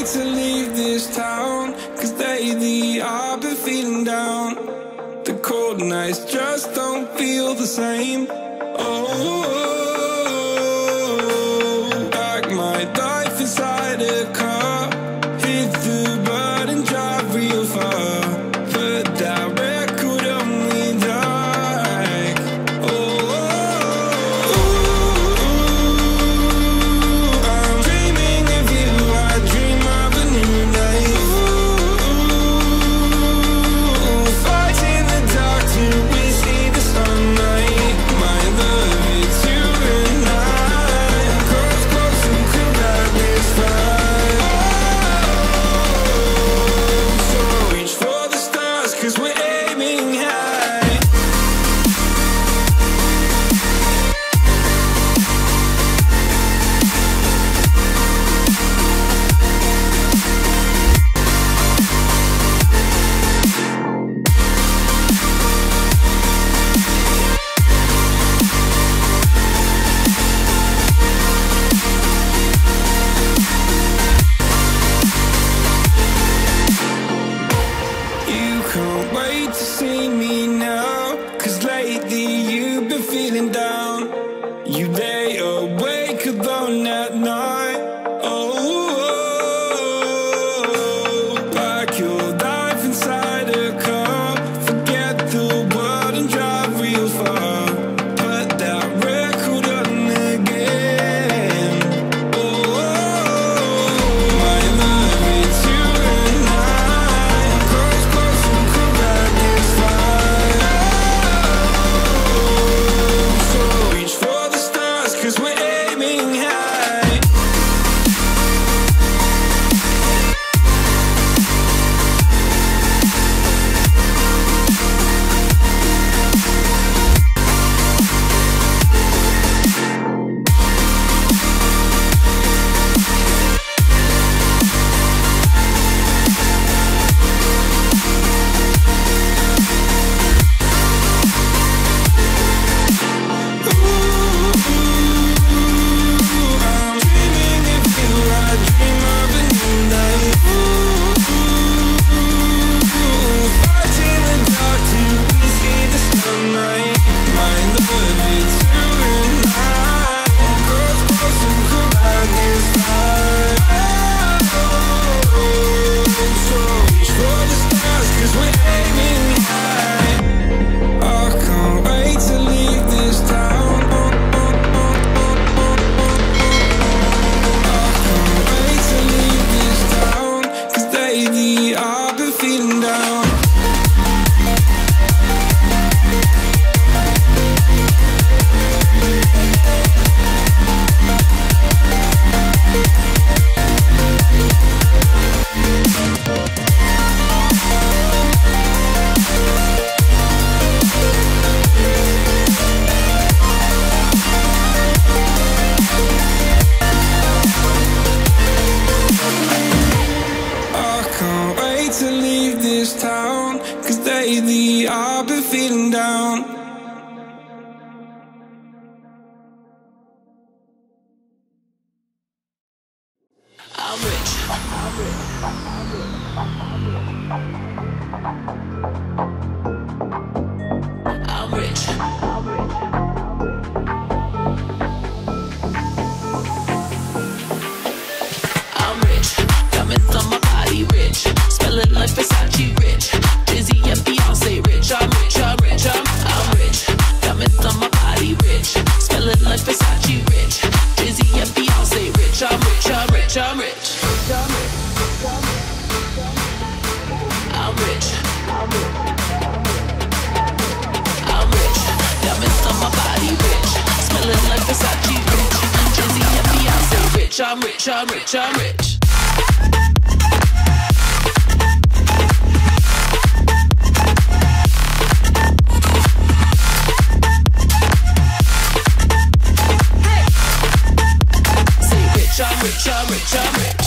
wait to leave this town, 'cause lately I've been feeling down. The cold nights just don't feel the same. Oh, like my life inside a car, hit the button, drive real far, but that record on me like, oh, I'm dreaming of you, I dream of a new night. Fighting the dark till we see the sunlight. My love, it's you and I. Close, close and cool like this fire. So reach for the stars, 'cause we're aiming high. You can't wait to see me now, 'cause lately you've been feeling down. You lay awake alone at night. Oh, like your life inside a car. Forget the world and drive real far. Put that record on again. Oh, my love, it's you and I. Close, close and cool like this fire. So reach for the stars, 'cause we're aiming high. I'm dreaming of you, I dream of a new night. Fighting the dark till we see the sunlight. My love, it's you and I. Close, close and cool like this fire. So reach for the stars, 'cause we're aiming high. I can't wait to leave this town. I can't wait to leave this town, 'cause lately I've been feeling down. I can't wait to leave this town, 'cause lately I've been feeling down. I'm rich. I'm rich. I'm rich. Diamonds on my body, rich. Smelling like Versace, rich. Jay-Z and Beyonce, rich. I'm rich. I'm rich. I'm rich. Diamonds on my body, rich. Smelling like Versace, rich. Jay-Z and Beyonce, rich. I'm rich. I'm rich. I'm rich. I'm rich. I'm rich. Diamonds on my body, rich. Smelling like Versace, rich. Jay-Z and Beyonce, rich. I'm rich. I'm rich. I'm rich. Say rich. I'm rich. I'm rich. I'm rich.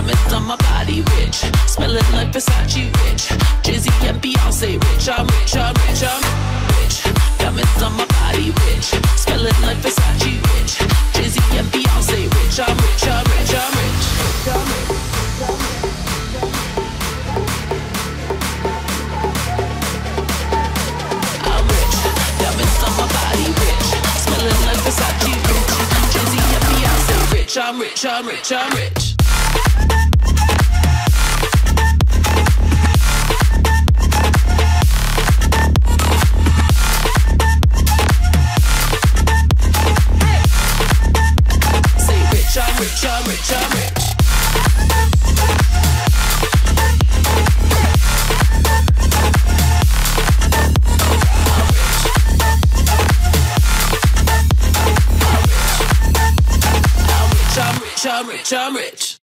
diamonds on my body rich, smelling like Versace rich, Jay-Z and Beyonce rich. I'm rich, I'm rich, I'm rich. Diamonds on my body rich, smelling like Versace rich, Jay-Z and Beyonce rich. I'm rich, I'm rich, I'm rich. I'm rich, diamonds on my body rich, smelling like Versace rich, Jay-Z and Beyonce rich. I'm rich, I'm rich, I'm rich. I'm rich, I'm rich, I'm rich. I'm rich, I'm rich.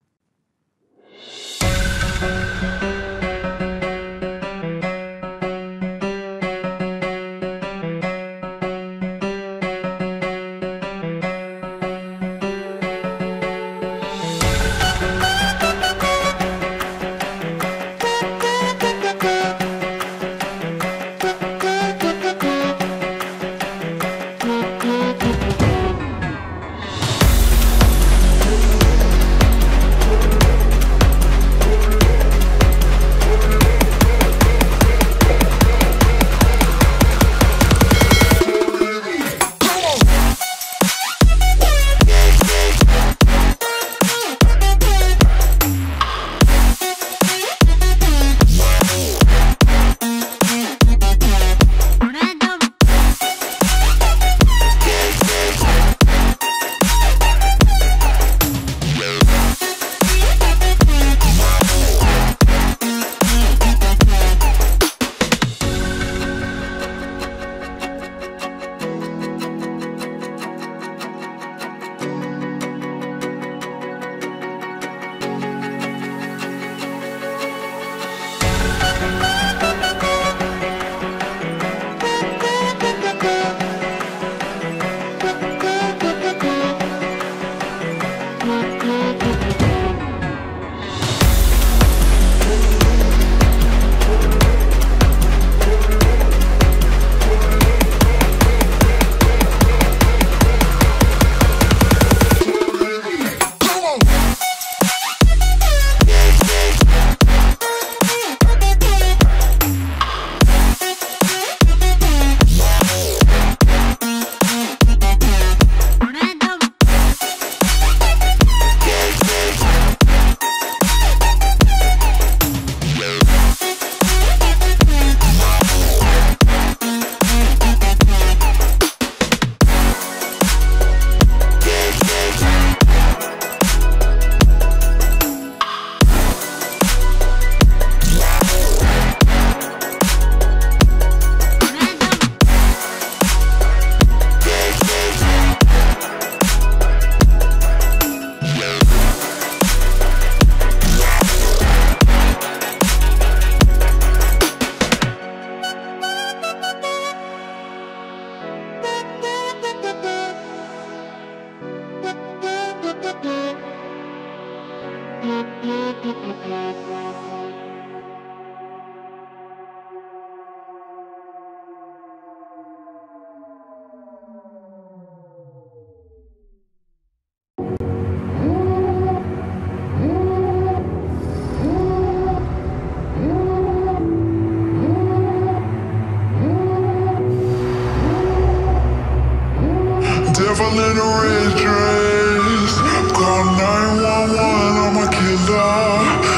Devil in a red dress, call 911, I'm a killer.